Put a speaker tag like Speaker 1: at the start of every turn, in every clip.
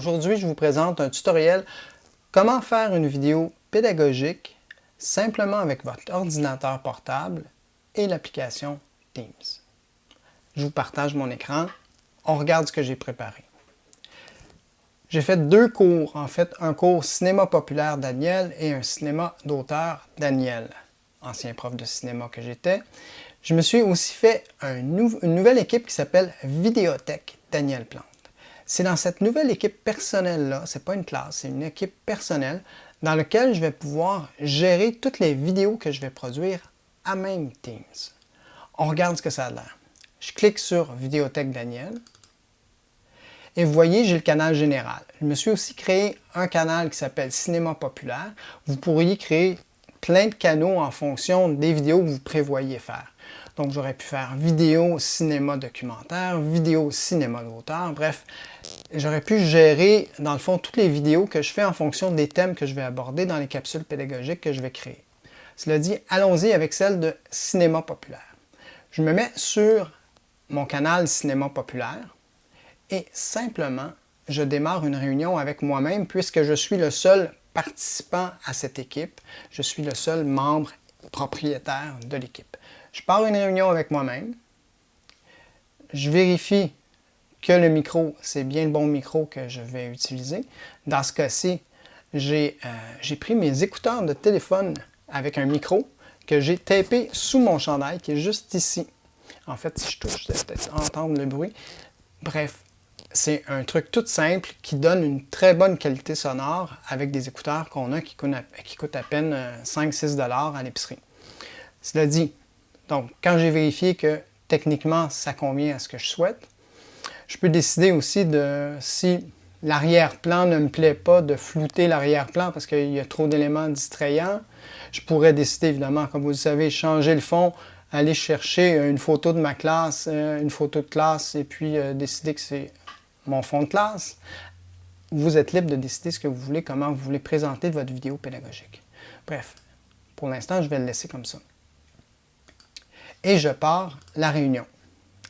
Speaker 1: Aujourd'hui, je vous présente un tutoriel comment faire une vidéo pédagogique simplement avec votre ordinateur portable et l'application Teams. Je vous partage mon écran. On regarde ce que j'ai préparé. J'ai fait deux cours, en fait, un cours cinéma populaire Daniel et un cinéma d'auteur Daniel, ancien prof de cinéma que j'étais. Je me suis aussi fait une nouvelle équipe qui s'appelle Vidéothèque Daniel Plante. C'est dans cette nouvelle équipe personnelle-là, c'est pas une classe, c'est une équipe personnelle dans laquelle je vais pouvoir gérer toutes les vidéos que je vais produire à même Teams. On regarde ce que ça a l'air. Je clique sur Vidéothèque Daniel. Et vous voyez, j'ai le canal général. Je me suis aussi créé un canal qui s'appelle Cinéma populaire. Vous pourriez créer plein de canaux en fonction des vidéos que vous prévoyez faire. Donc, j'aurais pu faire vidéo, cinéma documentaire, vidéo, cinéma d'auteur. Bref, j'aurais pu gérer, dans le fond, toutes les vidéos que je fais en fonction des thèmes que je vais aborder dans les capsules pédagogiques que je vais créer. Cela dit, allons-y avec celle de cinéma populaire. Je me mets sur mon canal Cinéma populaire. Et simplement, je démarre une réunion avec moi-même puisque je suis le seul participant à cette équipe. Je suis le seul membre propriétaire de l'équipe. Je pars une réunion avec moi-même. Je vérifie que le micro, c'est bien le bon micro que je vais utiliser. Dans ce cas-ci, j'ai pris mes écouteurs de téléphone avec un micro que j'ai tapé sous mon chandail qui est juste ici. En fait, si je touche, vous allez peut-être entendre le bruit. Bref. C'est un truc tout simple qui donne une très bonne qualité sonore avec des écouteurs qu'on a qui coûtent à peine 5-6 $ à l'épicerie. Cela dit, donc quand j'ai vérifié que techniquement ça convient à ce que je souhaite, je peux décider aussi de, si l'arrière-plan ne me plaît pas, de flouter l'arrière-plan parce qu'il y a trop d'éléments distrayants. Je pourrais décider évidemment, comme vous le savez, changer le fond, aller chercher une photo de ma classe, une photo de classe et puis décider que c'est mon fond de classe. Vous êtes libre de décider ce que vous voulez, comment vous voulez présenter votre vidéo pédagogique. Bref, pour l'instant, je vais le laisser comme ça. Et je pars la réunion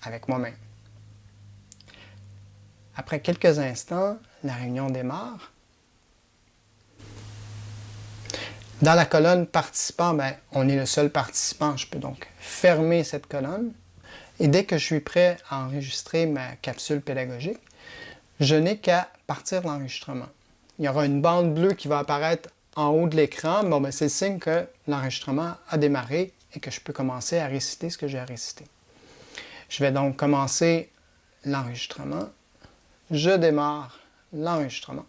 Speaker 1: avec moi-même. Après quelques instants, la réunion démarre. Dans la colonne participant, on est le seul participant. Je peux donc fermer cette colonne. Et dès que je suis prêt à enregistrer ma capsule pédagogique, je n'ai qu'à partir de l'enregistrement. Il y aura une bande bleue qui va apparaître en haut de l'écran. C'est le signe que l'enregistrement a démarré et que je peux commencer à réciter ce que j'ai à réciter. Je vais donc commencer l'enregistrement. Je démarre l'enregistrement.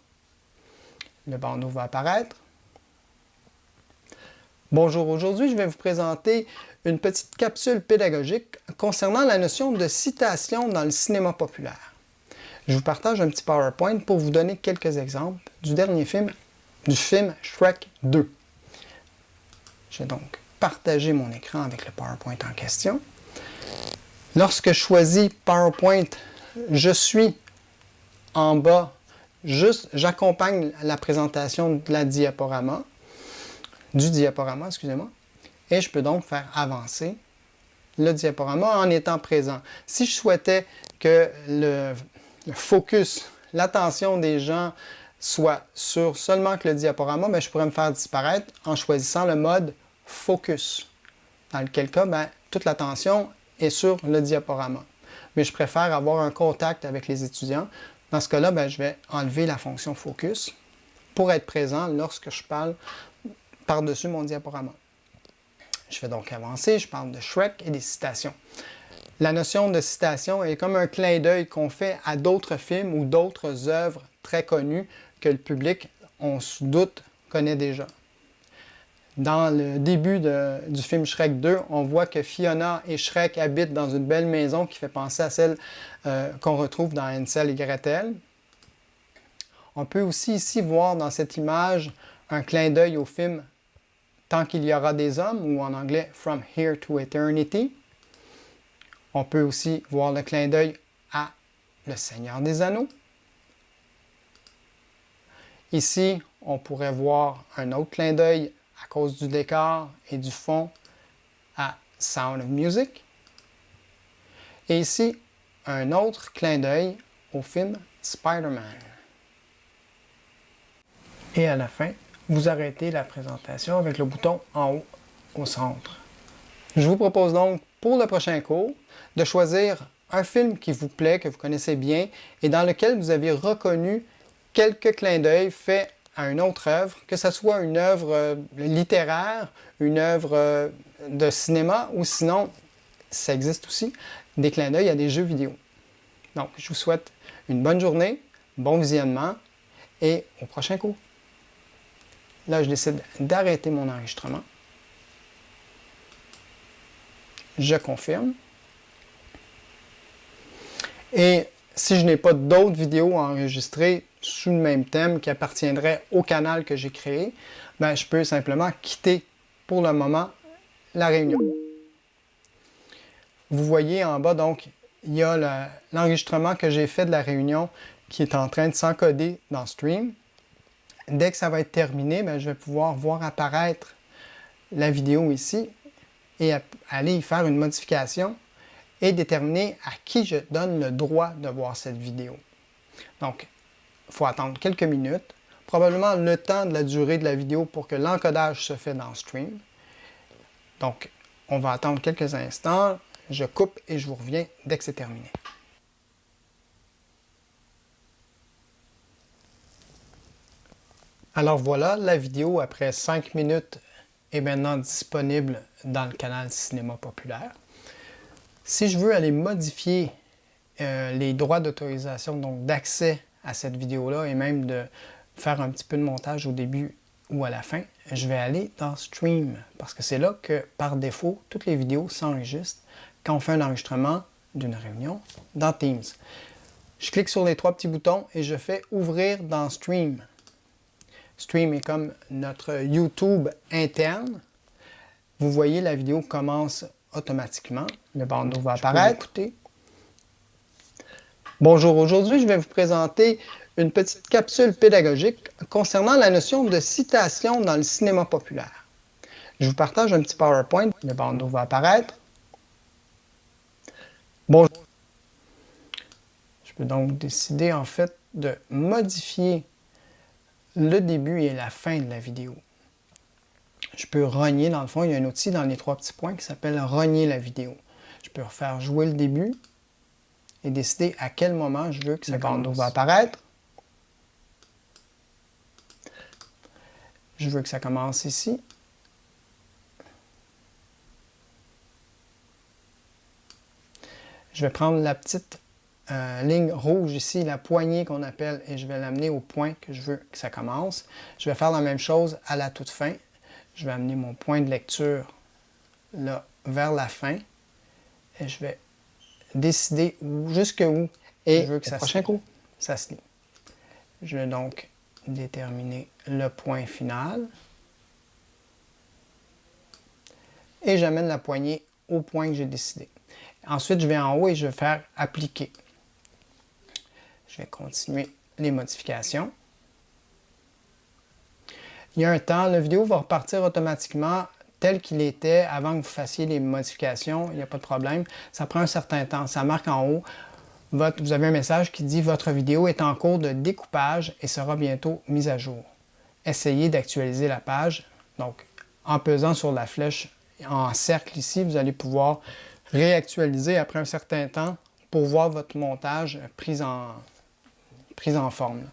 Speaker 1: Le bandeau va apparaître. Bonjour, aujourd'hui, je vais vous présenter une petite capsule pédagogique concernant la notion de citation dans le cinéma populaire. Je vous partage un petit PowerPoint pour vous donner quelques exemples du dernier film, du film Shrek 2. Je vais donc partager mon écran avec le PowerPoint en question. Lorsque je choisis PowerPoint, je suis en bas, j'accompagne la présentation de la diaporama, excusez-moi, et je peux donc faire avancer le diaporama en étant présent. Si je souhaitais que le focus, l'attention des gens soit sur seulement que le diaporama, je pourrais me faire disparaître en choisissant le mode focus, dans lequel cas, toute l'attention est sur le diaporama. Mais je préfère avoir un contact avec les étudiants. Dans ce cas-là, je vais enlever la fonction focus pour être présent lorsque je parle par-dessus mon diaporama. Je vais donc avancer, je parle de Shrek et des citations. La notion de citation est comme un clin d'œil qu'on fait à d'autres films ou d'autres œuvres très connues que le public, on se doute, connaît déjà. Dans le début du film Shrek 2, on voit que Fiona et Shrek habitent dans une belle maison qui fait penser à celle qu'on retrouve dans Hansel et Gretel. On peut aussi ici voir dans cette image un clin d'œil au film Tant qu'il y aura des hommes, ou en anglais From Here to Eternity. On peut aussi voir le clin d'œil à Le Seigneur des Anneaux. Ici, on pourrait voir un autre clin d'œil à cause du décor et du fond à Sound of Music. Et ici, un autre clin d'œil au film Spider-Man. Et à la fin, vous arrêtez la présentation avec le bouton en haut au centre. Je vous propose donc pour le prochain cours de choisir un film qui vous plaît, que vous connaissez bien et dans lequel vous avez reconnu quelques clins d'œil faits à une autre œuvre, que ce soit une œuvre littéraire, une œuvre de cinéma ou sinon, ça existe aussi, des clins d'œil à des jeux vidéo. Donc, je vous souhaite une bonne journée, bon visionnement et au prochain cours. Là, je décide d'arrêter mon enregistrement. Je confirme. Et si je n'ai pas d'autres vidéos enregistrées sous le même thème qui appartiendraient au canal que j'ai créé, ben, je peux simplement quitter pour le moment la réunion. Vous voyez en bas, donc, il y a l'enregistrement que j'ai fait de la réunion qui est en train de s'encoder dans Stream. Dès que ça va être terminé, ben, je vais pouvoir voir apparaître la vidéo ici et aller y faire une modification et déterminer à qui je donne le droit de voir cette vidéo. Donc, il faut attendre quelques minutes, probablement le temps de la durée de la vidéo pour que l'encodage se fait dans Stream. Donc, on va attendre quelques instants, je coupe et je vous reviens dès que c'est terminé. Alors voilà, la vidéo après 5 minutes est maintenant disponible dans le canal Cinéma Populaire. Si je veux aller modifier les droits d'autorisation, donc d'accès à cette vidéo-là et même de faire un petit peu de montage au début ou à la fin, je vais aller dans Stream parce que c'est là que par défaut, toutes les vidéos s'enregistrent quand on fait un enregistrement d'une réunion dans Teams. Je clique sur les 3 petits boutons et je fais ouvrir dans Stream. Stream est comme notre YouTube interne. Vous voyez, la vidéo commence automatiquement. Le bandeau va apparaître. Bonjour, aujourd'hui, je vais vous présenter une petite capsule pédagogique concernant la notion de citation dans le cinéma populaire. Je vous partage un petit PowerPoint. Le bandeau va apparaître. Bonjour. Je peux donc décider en fait de modifier le début et la fin de la vidéo. Je peux rogner, dans le fond, il y a un outil dans les 3 petits points qui s'appelle rogner la vidéo. Je peux refaire jouer le début et décider à quel moment je veux que ce bandeau va apparaître. Je veux que ça commence ici. Je vais prendre la petite ligne rouge ici, la poignée qu'on appelle, et je vais l'amener au point que je veux que ça commence. Je vais faire la même chose à la toute fin. Je vais amener mon point de lecture là, vers la fin et je vais décider jusqu'où et je veux que ça prochain coup, ça se lit. Je vais donc déterminer le point final et j'amène la poignée au point que j'ai décidé. Ensuite, je vais en haut et je vais faire appliquer. Je vais continuer les modifications. Il y a un temps, la vidéo va repartir automatiquement tel qu'il était avant que vous fassiez les modifications. Il n'y a pas de problème. Ça prend un certain temps. Ça marque en haut. Vous avez un message qui dit « Votre vidéo est en cours de découpage et sera bientôt mise à jour. » Essayez d'actualiser la page. Donc, en pesant sur la flèche en cercle ici, vous allez pouvoir réactualiser après un certain temps pour voir votre montage pris en forme.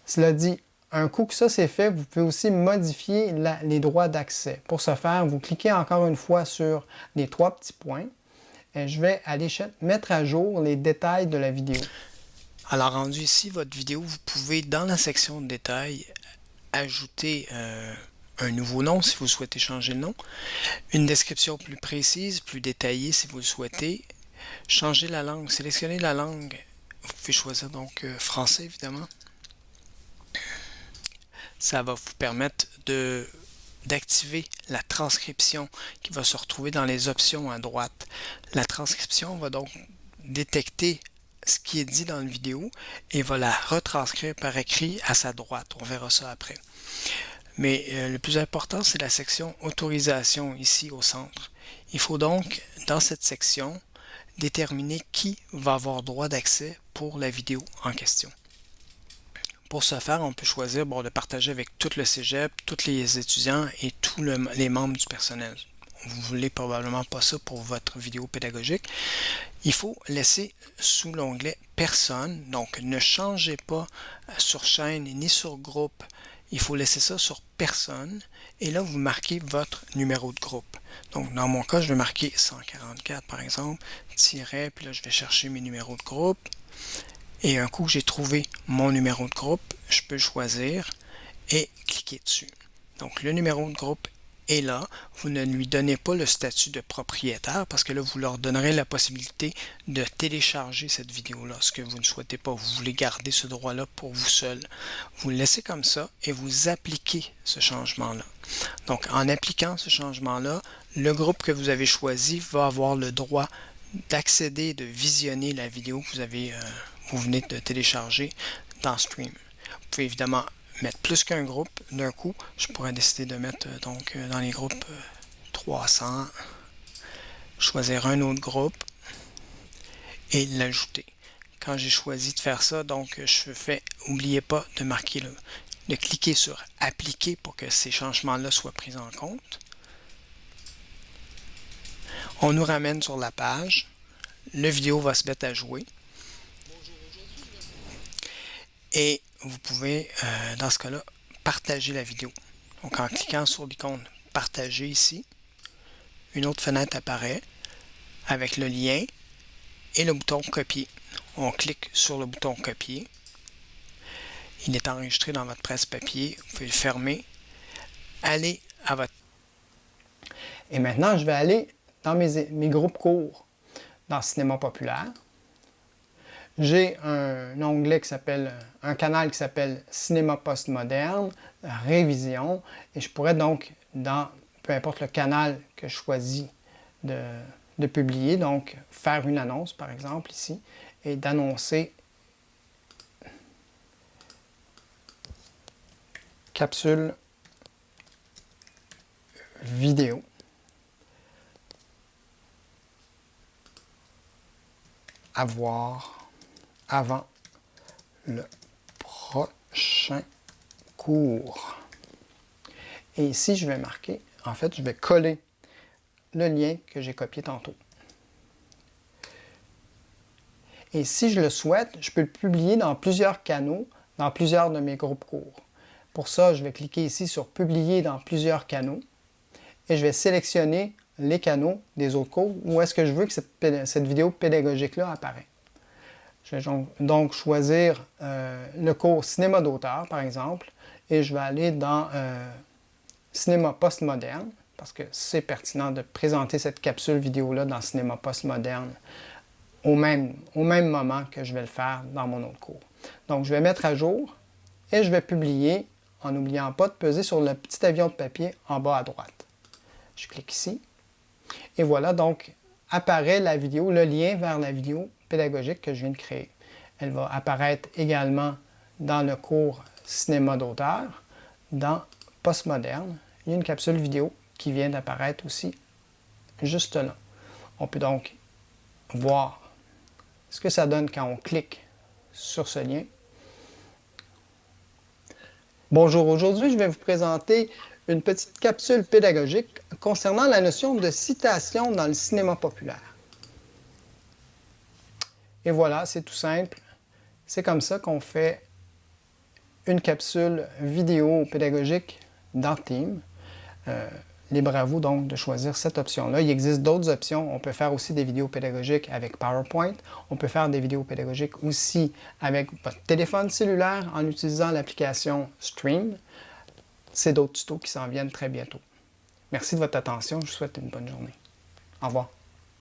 Speaker 1: Cela dit, un coup que ça c'est fait, vous pouvez aussi modifier les droits d'accès. Pour ce faire, vous cliquez encore une fois sur les 3 petits points et je vais aller mettre à jour les détails de la vidéo.
Speaker 2: Alors rendu ici, votre vidéo, vous pouvez dans la section de détails ajouter un nouveau nom si vous souhaitez changer le nom, une description plus précise, plus détaillée si vous le souhaitez, changer la langue, sélectionner la langue, vous pouvez choisir donc français évidemment. Ça va vous permettre d'activer la transcription qui va se retrouver dans les options à droite. La transcription va donc détecter ce qui est dit dans la vidéo et va la retranscrire par écrit à sa droite. On verra ça après. Mais le plus important, c'est la section autorisation ici au centre. Il faut donc, dans cette section, déterminer qui va avoir droit d'accès pour la vidéo en question. Pour ce faire, on peut choisir de partager avec tout le cégep, tous les étudiants et tous les membres du personnel. Vous ne voulez probablement pas ça pour votre vidéo pédagogique. Il faut laisser sous l'onglet « Personne », donc ne changez pas sur chaîne ni sur groupe. Il faut laisser ça sur « Personne » et là, vous marquez votre numéro de groupe. Donc, dans mon cas, je vais marquer 144 par exemple, tiret, puis là, je vais chercher mes numéros de groupe. Et un coup, j'ai trouvé mon numéro de groupe, je peux choisir et cliquer dessus. Donc, le numéro de groupe est là. Vous ne lui donnez pas le statut de propriétaire parce que là, vous leur donnerez la possibilité de télécharger cette vidéo-là, ce que vous ne souhaitez pas. Vous voulez garder ce droit-là pour vous seul. Vous le laissez comme ça et vous appliquez ce changement-là. Donc, en appliquant ce changement-là, le groupe que vous avez choisi va avoir le droit d'accéder, de visionner la vidéo que vous venez de télécharger dans Stream. Vous pouvez évidemment mettre plus qu'un groupe d'un coup. Je pourrais décider de mettre dans les groupes 300, choisir un autre groupe et l'ajouter. Quand j'ai choisi de faire ça, n'oubliez pas de marquer de cliquer sur appliquer pour que ces changements-là soient pris en compte. On nous ramène sur la page. Le vidéo va se mettre à jouer. Et vous pouvez, dans ce cas-là, partager la vidéo. Donc, en cliquant sur l'icône « Partager » ici, une autre fenêtre apparaît avec le lien et le bouton « Copier ». On clique sur le bouton « Copier ». Il est enregistré dans votre presse-papier. Vous pouvez le fermer. Allez à votre...
Speaker 1: Et maintenant, je vais aller dans mes groupes courts dans Cinéma populaire. J'ai un onglet qui s'appelle, un canal qui s'appelle Cinéma postmoderne, révision, et je pourrais donc, dans peu importe le canal que je choisis de publier, donc faire une annonce par exemple ici, et d'annoncer capsule vidéo. À voir avant le prochain cours. Et ici, je vais marquer, en fait, je vais coller le lien que j'ai copié tantôt. Et si je le souhaite, je peux le publier dans plusieurs canaux, dans plusieurs de mes groupes courts. Pour ça, je vais cliquer ici sur « Publier dans plusieurs canaux » et je vais sélectionner les canaux des autres cours où est-ce que je veux que cette vidéo pédagogique-là apparaît. Je vais donc choisir le cours cinéma d'auteur, par exemple, et je vais aller dans cinéma postmoderne, parce que c'est pertinent de présenter cette capsule vidéo-là dans cinéma postmoderne au même moment que je vais le faire dans mon autre cours. Donc, je vais mettre à jour et je vais publier en n'oubliant pas de peser sur le petit avion de papier en bas à droite. Je clique ici. Et voilà, donc, apparaît la vidéo, le lien vers la vidéo pédagogique que je viens de créer. Elle va apparaître également dans le cours cinéma d'auteur, dans postmoderne. Il y a une capsule vidéo qui vient d'apparaître aussi, juste là. On peut donc voir ce que ça donne quand on clique sur ce lien. Bonjour, aujourd'hui je vais vous présenter une petite capsule pédagogique concernant la notion de citation dans le cinéma populaire. Et voilà, c'est tout simple. C'est comme ça qu'on fait une capsule vidéo pédagogique dans Teams. Libre à vous donc de choisir cette option-là. Il existe d'autres options. On peut faire aussi des vidéos pédagogiques avec PowerPoint. On peut faire des vidéos pédagogiques aussi avec votre téléphone cellulaire en utilisant l'application Stream. C'est d'autres tutos qui s'en viennent très bientôt. Merci de votre attention. Je vous souhaite une bonne journée. Au revoir.